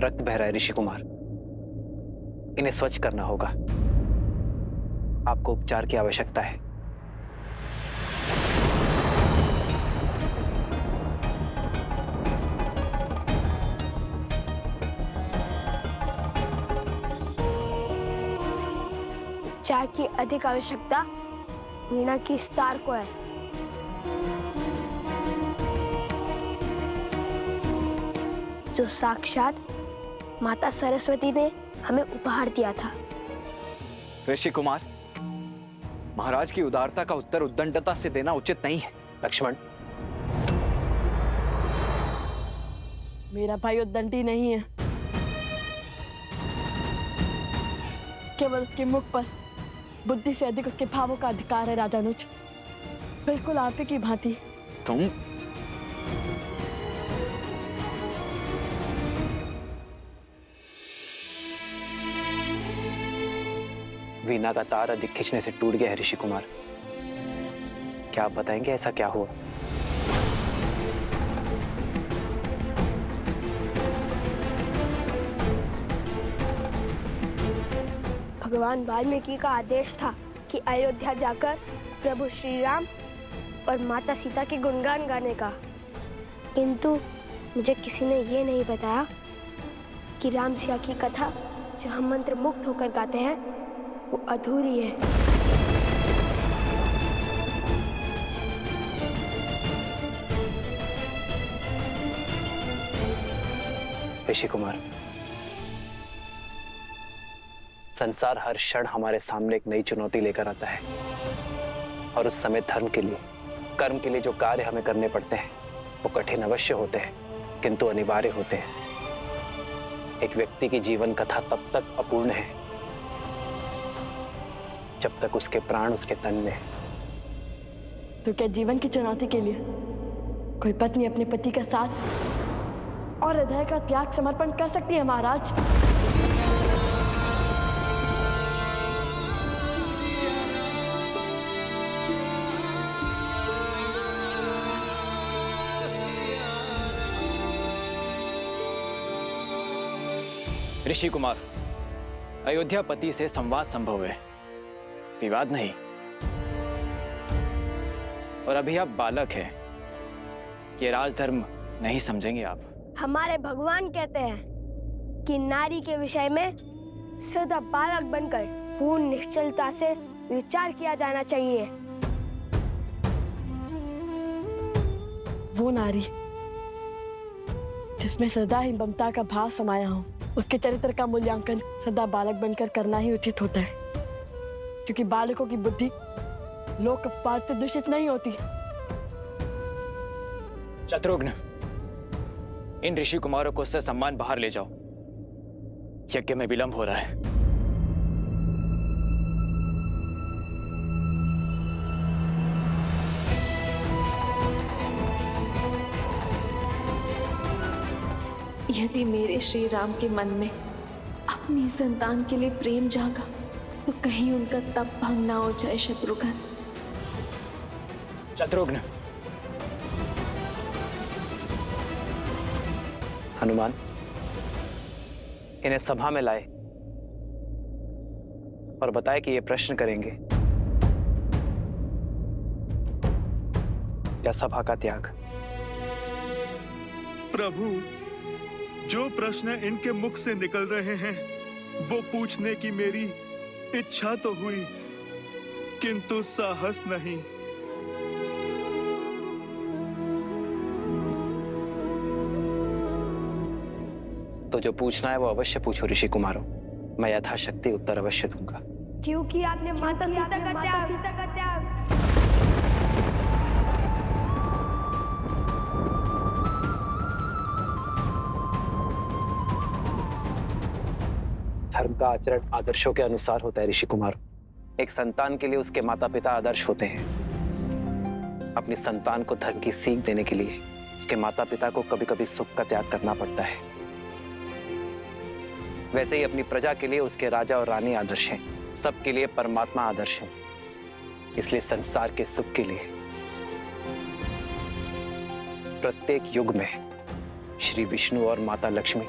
रक्त बह रहा है ऋषि कुमार, इन्हें स्वच्छ करना होगा। आपको उपचार की आवश्यकता है। उपचार की अधिक आवश्यकता वीणा की स्टार को है। जो साक्षात माता सरस्वती ने हमें उपहार दिया था। ऋषि कुमार, महाराज की उदारता का उत्तर उद्दंडता से देना उचित नहीं है। लक्ष्मण, मेरा भाई उद्दंडी नहीं है, केवल उसके मुख पर बुद्धि से अधिक उसके भावों का अधिकार है। राजानुज, बिल्कुल आप ही की भांति। तुम वीणा का तार अधिक खींचने से टूट गया है ऋषि कुमार। क्या आप बताएंगे ऐसा क्या हुआ? भगवान वाल्मीकि का आदेश था कि अयोध्या जाकर प्रभु श्री राम और माता सीता के गुणगान गाने का, किंतु मुझे किसी ने ये नहीं बताया कि राम सिया की कथा जो हम मंत्र मुक्त होकर गाते हैं वो अधूरी है। ऋषि कुमार, संसार हर क्षण हमारे सामने एक नई चुनौती लेकर आता है, और उस समय धर्म के लिए, कर्म के लिए जो कार्य हमें करने पड़ते हैं वो कठिन अवश्य होते हैं, किंतु अनिवार्य होते हैं। एक व्यक्ति की जीवन कथा तब तक अपूर्ण है जब तक उसके प्राण उसके तन में। तो क्या जीवन की चुनौती के लिए कोई पत्नी अपने पति का साथ और हृदय का त्याग समर्पण कर सकती है महाराज? ऋषि कुमार, अयोध्यापति से संवाद संभव है, विवाद नहीं। और अभी आप बालक हैं, ये राजधर्म नहीं समझेंगे आप। हमारे भगवान कहते हैं कि नारी के विषय में सदा बालक बनकर पूर्ण निश्चलता से विचार किया जाना चाहिए। वो नारी जिसमें सदा ही ममता का भाव समाया हो, उसके चरित्र का मूल्यांकन सदा बालक बनकर करना ही उचित होता है, क्योंकि बालकों की बुद्धि लोक पाठ से दूषित नहीं होती। शत्रुघ्न, इन ऋषि कुमारों को उससे सम्मान बाहर ले जाओ, यज्ञ में विलंब हो रहा है। यदि मेरे श्री राम के मन में अपनी संतान के लिए प्रेम जागा तो कहीं उनका तप भंग ना हो जाए। शत्रुघ्न, शत्रुघ्न, हनुमान, इन्हें सभा में लाए और बताए कि ये प्रश्न करेंगे। क्या सभा का त्याग? प्रभु, जो प्रश्न इनके मुख से निकल रहे हैं वो पूछने की मेरी इच्छा तो हुई, किंतु साहस नहीं। तो जो पूछना है वो अवश्य पूछो ऋषि कुमारों, मैं यथाशक्ति उत्तर अवश्य दूंगा। क्योंकि आपने माता सीता का त्याग धर्म का आचरण आदर्शों के अनुसार होता है ऋषि कुमार। एक संतान के लिए उसके माता पिता आदर्श होते हैं। अपनी संतान को धर्म की सीख देने के लिए उसके माता पिता को कभी कभी सुख का त्याग करना पड़ता है। वैसे ही अपनी प्रजा के लिए उसके राजा और रानी आदर्श हैं, सबके लिए परमात्मा आदर्श है। इसलिए संसार के सुख के लिए प्रत्येक युग में श्री विष्णु और माता लक्ष्मी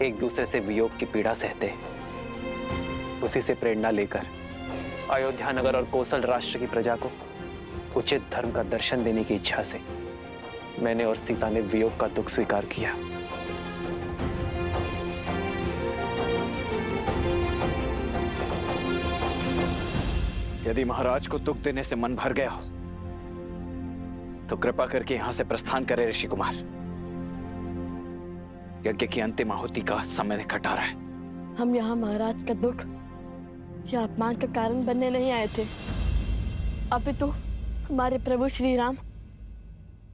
एक दूसरे से वियोग की पीड़ा सहते, उसी से प्रेरणा लेकर अयोध्या नगर और कोसल राष्ट्र की प्रजा को उचित धर्म का दर्शन देने की इच्छा से मैंने और सीता ने वियोग का दुख स्वीकार किया। यदि महाराज को दुख देने से मन भर गया हो तो कृपा करके यहां से प्रस्थान करें ऋषि कुमार। यज्ञ की अंतिम आहुति का समय निकट आ रहा है। हम यहाँ महाराज का दुख या अपमान का कारण बनने नहीं आए थे, अपितु हमारे प्रभु श्री राम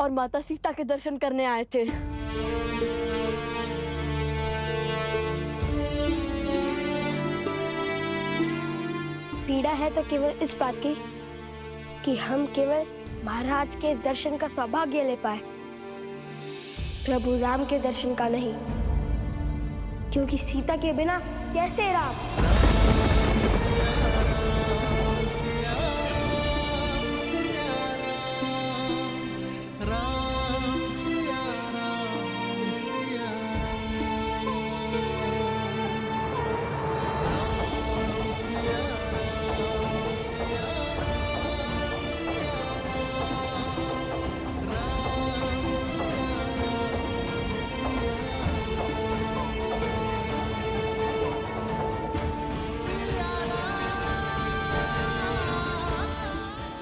और माता सीता के दर्शन करने आए थे। पीड़ा है तो केवल इस बात की कि हम केवल महाराज के दर्शन का सौभाग्य ले पाए, प्रभु राम के दर्शन का नहीं, क्योंकि सीता के बिना कैसे राम।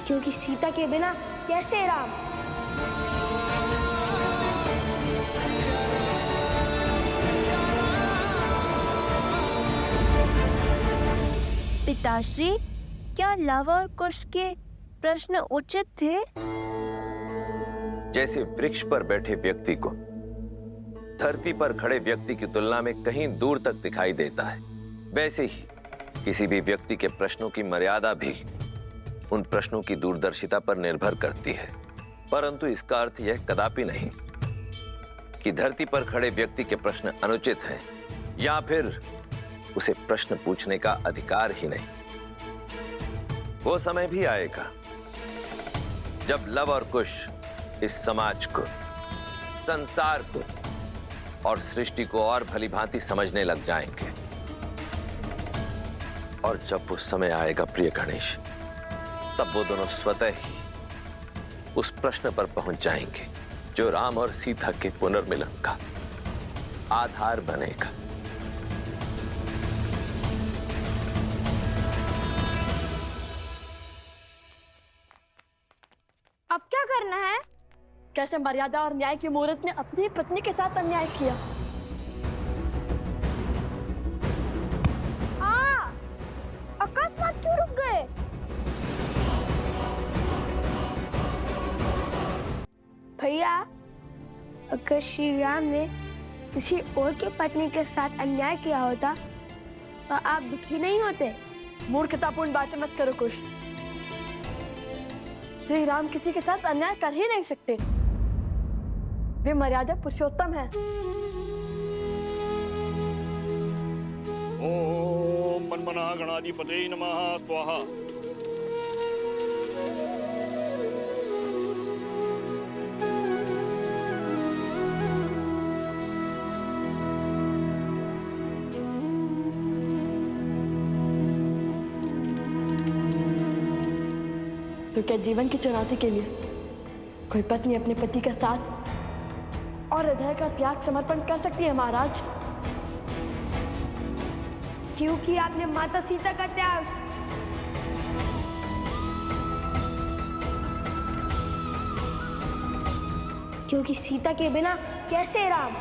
क्योंकि सीता के बिना कैसे राम। पिताश्री, क्या लव और कुश के प्रश्न उचित थे? जैसे वृक्ष पर बैठे व्यक्ति को धरती पर खड़े व्यक्ति की तुलना में कहीं दूर तक दिखाई देता है, वैसे ही किसी भी व्यक्ति के प्रश्नों की मर्यादा भी उन प्रश्नों की दूरदर्शिता पर निर्भर करती है। परंतु इसका अर्थ यह कदापि नहीं कि धरती पर खड़े व्यक्ति के प्रश्न अनुचित हैं या फिर उसे प्रश्न पूछने का अधिकार ही नहीं। वो समय भी आएगा जब लव और कुश इस समाज को, संसार को और सृष्टि को और भली भांति समझने लग जाएंगे। और जब वो समय आएगा प्रिय गणेश, तब वो दोनों स्वतः ही उस प्रश्न पर पहुंच जाएंगे जो राम और सीता के पुनर्मिलन का आधार बनेगा। अब क्या करना है? कैसे मर्यादा और न्याय की मूर्त ने अपनी पत्नी के साथ अन्याय किया। अकस्मात क्यों रुक गए? भैया, अगर श्री राम ने किसी और की पत्नी के साथ अन्याय किया होता तो आप दुखी नहीं होते। मूर्खतापूर्ण बातें मत करो कुश। श्री राम किसी के साथ अन्याय कर ही नहीं सकते। वे मर्यादा पुरुषोत्तम हैं। ओम मन्मना गणाधिपते नमः स्वाहा। तो क्या जीवन की चुनौती के लिए कोई पत्नी अपने पति का साथ और हृदय का त्याग समर्पण कर सकती है महाराज? क्योंकि आपने माता सीता का त्याग क्योंकि सीता के बिना कैसे राम।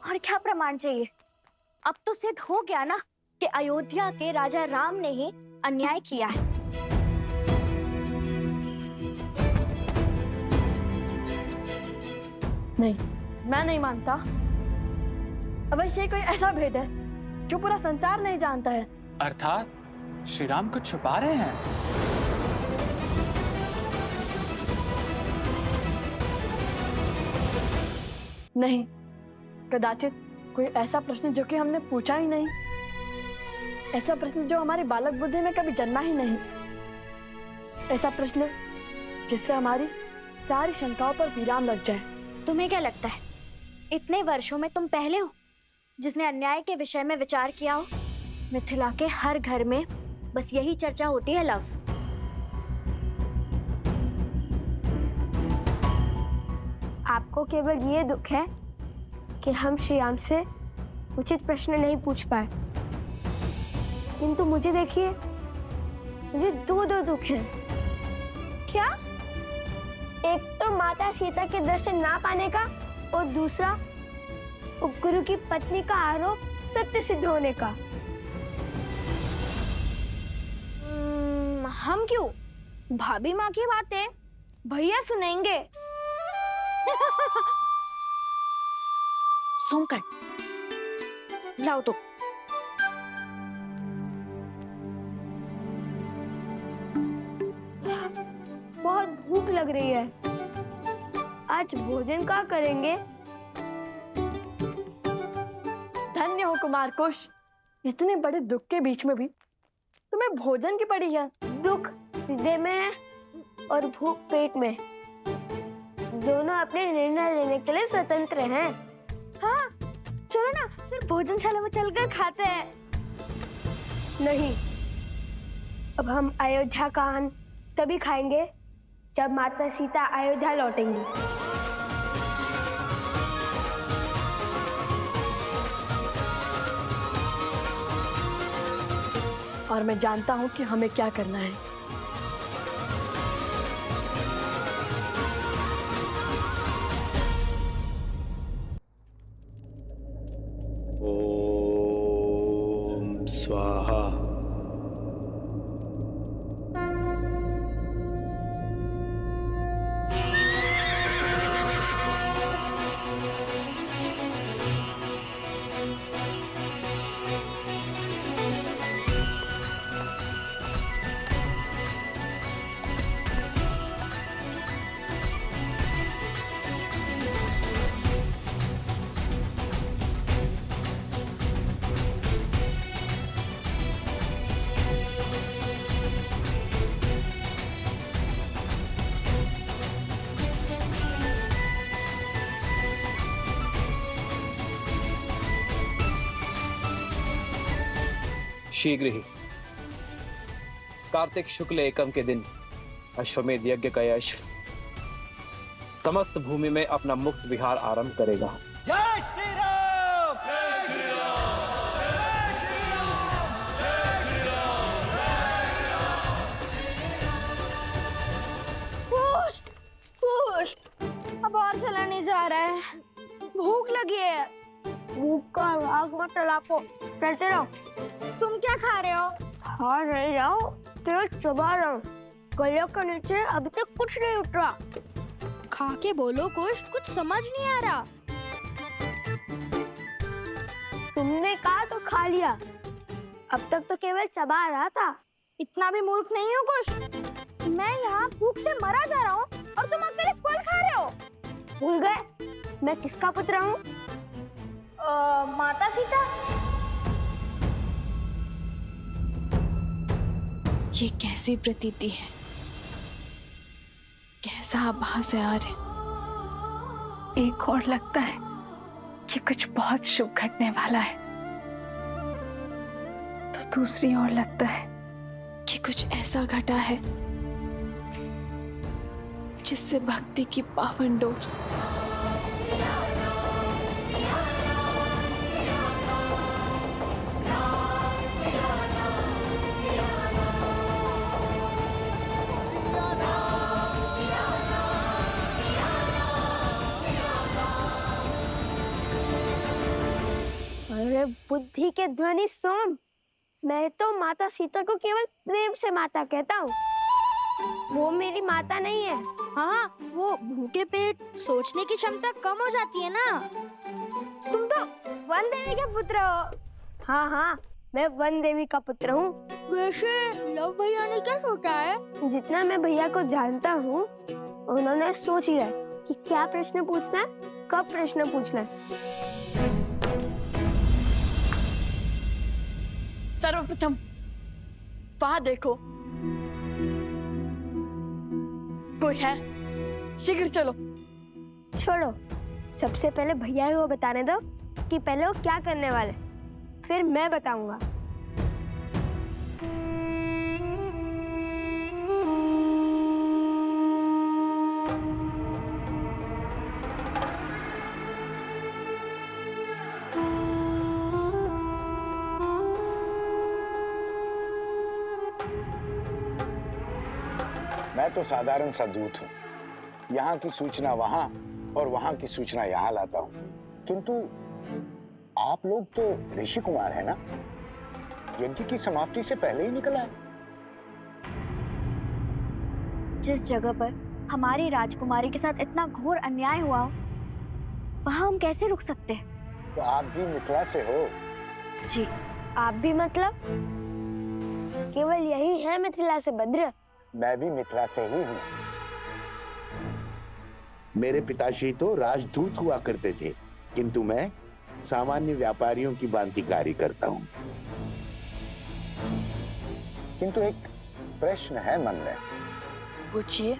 और क्या प्रमाण चाहिए? अब तो सिद्ध हो गया ना कि अयोध्या के राजा राम ने ही अन्याय किया है। नहीं, मैं नहीं मानता। अवश्य कोई ऐसा भेद है जो पूरा संसार नहीं जानता है। अर्थात श्री राम कुछ छुपा रहे हैं। नहीं, कदाचित कोई ऐसा प्रश्न जो कि हमने पूछा ही नहीं, ऐसा प्रश्न जो हमारी बालक बुद्धि में कभी जन्मा ही नहीं, ऐसा प्रश्न जिससे हमारी सारी शंकाओं पर विराम लग जाए। तुम्हें क्या लगता है इतने वर्षों में तुम पहले हो जिसने अन्याय के विषय में विचार किया हो? मिथिला के हर घर में बस यही चर्चा होती है लव। आपको केवल ये दुख है कि हम श्री राम से उचित प्रश्न नहीं पूछ पाए, किंतु मुझे देखिए, मुझे दो दुख हैं। क्या? एक तो माता सीता के दर्शन ना पाने का, और दूसरा उपगुरु की पत्नी का आरोप सत्य सिद्ध होने का। हम क्यों? भाभी माँ की बातें भैया सुनेंगे। सोमकर, लाओ तो। बहुत भूख लग रही है, आज भोजन क्या करेंगे? धन्य हो कुमार कुश, इतने बड़े दुख के बीच में भी तुम्हें भोजन की पड़ी है। दुख हृदय में है और भूख पेट में, दोनों अपने निर्णय लेने के लिए स्वतंत्र हैं। हाँ, चलो ना फिर भोजनशाला में चलकर खाते हैं। नहीं, अब हम अयोध्या का अन्न तभी खाएंगे जब माता सीता अयोध्या लौटेंगी। और मैं जानता हूँ कि हमें क्या करना है। ओम स्वाहा। शीघ्र ही कार्तिक शुक्ल एकम के दिन अश्वमेध यज्ञ का यश समस्त भूमि में अपना मुक्त विहार आरंभ करेगा। जय श्री राम। कुश, कुश, अब और चला नहीं जा रहा है, भूख लगी है। भूख का राग मत चलाको, चलते रहो। तुम क्या खा रहे हो? खा रहे जाओ, तेल चबा रहा हूँ। गले के नीचे अभी तक कुछ नहीं उतरा। खा के बोलो कुछ समझ नहीं आ रहा। तुमने कहा तो खा लिया, अब तक तो केवल चबा रहा था। इतना भी मूर्ख नहीं हूँ कुछ। मैं यहाँ भूख से मरा जा रहा हूँ और तुम अकेले फल खा रहे हो। भूल गए मैं किसका पुत्र हूँ? माता सीता। ये कैसी प्रतीति है, कैसा आभास है यार। एक और लगता है कि कुछ बहुत शुभ घटने वाला है, तो दूसरी ओर लगता है कि कुछ ऐसा घटा है जिससे भक्ति की पावन डोर बुद्धि के ध्वनि सोम, मैं तो माता सीता को केवल प्रेम से माता कहता हूँ। वो मेरी माता नहीं है। हाँ, वो भूखे पेट सोचने की क्षमता कम हो जाती है ना। तुम तो वन देवी के पुत्र हो। हाँ हाँ, मैं वन देवी का पुत्र हूँ। वैसे लव भैया ने क्या सोचा है? जितना मैं भैया को जानता हूँ, उन्होंने सोच लिया कि क्या प्रश्न पूछना है, कब प्रश्न पूछना है। सर्वप्रथम वहां देखो, कोई है? शीघ्र चलो। छोड़ो, सबसे पहले भैया को बताने दो कि पहले वो क्या करने वाले, फिर मैं बताऊंगा। मैं तो साधारण सा दूत हूँ, यहाँ की सूचना वहां और वहां की सूचना यहाँ लाता हूँ। किंतु आप लोग तो ऋषि कुमार है ना? यज्ञ की समाप्ति से पहले ही निकल आए। जिस जगह पर हमारी राजकुमारी के साथ इतना घोर अन्याय हुआ हो, वहां हम कैसे रुक सकते हैं? तो आप भी मिथिला से हो? जी। आप भी मतलब? केवल यही है मिथिला से भद्र? मैं भी मिथिला से ही हूँ। मेरे पिताश्री तो राजदूत हुआ करते थे, किंतु मैं सामान्य व्यापारियों की भांति कार्य करता हूँ। किंतु एक प्रश्न है मन में। पूछिए।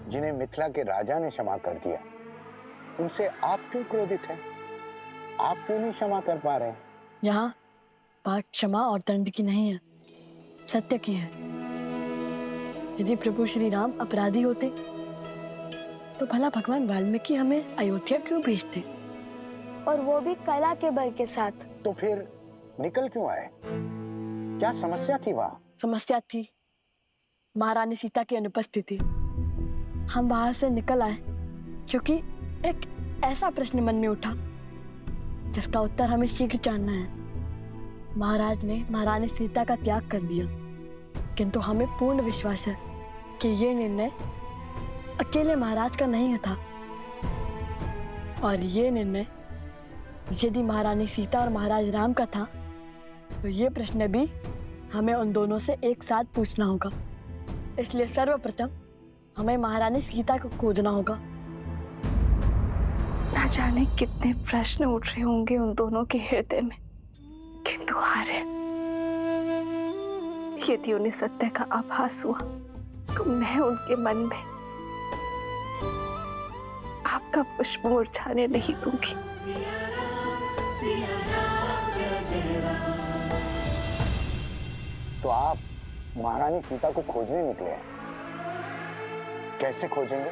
जिन्हें मिथिला के राजा ने क्षमा कर दिया, उनसे आप क्यों क्रोधित हैं? आप क्यों नहीं क्षमा कर पा रहे हैं? यहाँ बात क्षमा और दंड की नहीं है, सत्य की है। यदि प्रभु श्री राम अपराधी होते तो भला भगवान वाल्मीकि हमें अयोध्या क्यों भेजते? और वो भी कला के बल के साथ। तो फिर निकल क्यों आए? क्या समस्या थी वहां? समस्या थी महारानी सीता की अनुपस्थिति। हम वहां से निकल आए क्योंकि एक ऐसा प्रश्न मन में उठा जिसका उत्तर हमें शीघ्र जानना है। महाराज ने महारानी सीता का त्याग कर दिया, किंतु हमें पूर्ण विश्वास है कि ये निर्णय अकेले महाराज का नहीं था, और ये निर्णय यदि महारानी सीता और महाराज राम का था तो ये प्रश्न भी हमें उन दोनों से एक साथ पूछना होगा। इसलिए सर्वप्रथम हमें महारानी सीता को खोजना होगा। ना जाने कितने प्रश्न उठ रहे होंगे उन दोनों के हृदय में, किंतु हारे। यदि उन्हें सत्य का आभास हुआ तो मैं उनके मन में आपका पुष्प मुरझाने नहीं दूंगी। तो आप महारानी सीता को खोजने निकले हैं। कैसे खोजेंगे?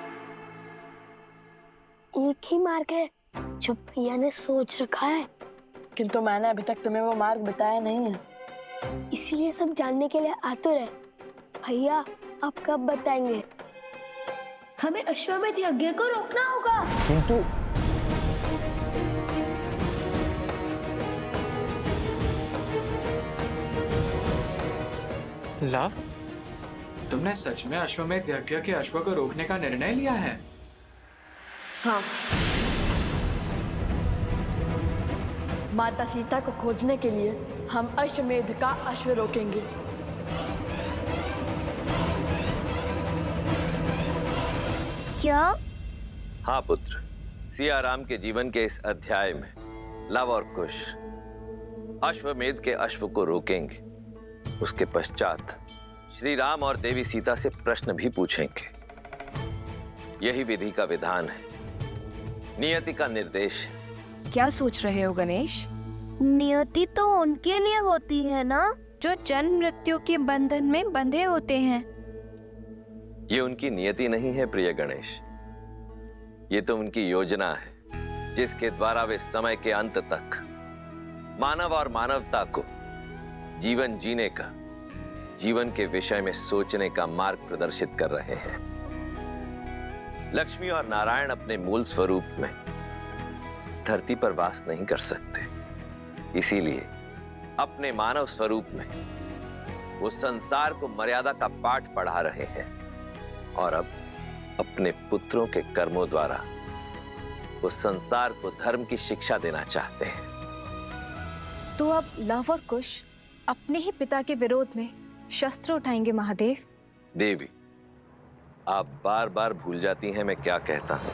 एक ही मार्ग है जो भैया ने सोच रखा है, किंतु मैंने अभी तक तुम्हें वो मार्ग बताया नहीं है। इसीलिए सब जानने के लिए आतुर है। भैया आप कब बताएंगे? हमें अश्वमेध यज्ञ को रोकना होगा। किंतु लव, तुमने सच में अश्वमेध यज्ञ के अश्व को रोकने का निर्णय लिया है? हाँ, माता सीता को खोजने के लिए हम अश्वमेध का अश्व रोकेंगे। क्या? हाँ पुत्र, सिया राम के जीवन के इस अध्याय में लव और कुश अश्वमेध के अश्व को रोकेंगे। उसके पश्चात श्री राम और देवी सीता से प्रश्न भी पूछेंगे। यही विधि का विधान है, नियति का निर्देश है। क्या सोच रहे हो गणेश? नियति तो उनके लिए होती है ना जो जन्म मृत्यु के बंधन में बंधे होते हैं। ये उनकी नियति नहीं है प्रिय गणेश, ये तो उनकी योजना है जिसके द्वारा वे समय के अंत तक मानव और मानवता को जीवन जीने का, जीवन के विषय में सोचने का मार्ग प्रदर्शित कर रहे हैं। लक्ष्मी और नारायण अपने मूल स्वरूप में धरती पर वास नहीं कर सकते, इसीलिए अपने मानव स्वरूप में वो संसार को मर्यादा का पाठ पढ़ा रहे हैं और अब अपने पुत्रों के कर्मों द्वारा वो संसार को धर्म की शिक्षा देना चाहते हैं। तो अब लव और कुश अपने ही पिता के विरोध में शस्त्र उठाएंगे महादेव? देवी, आप बार बार भूल जाती हैं मैं क्या कहता हूं।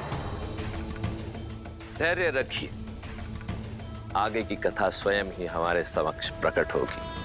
धैर्य रखिए, आगे की कथा स्वयं ही हमारे समक्ष प्रकट होगी।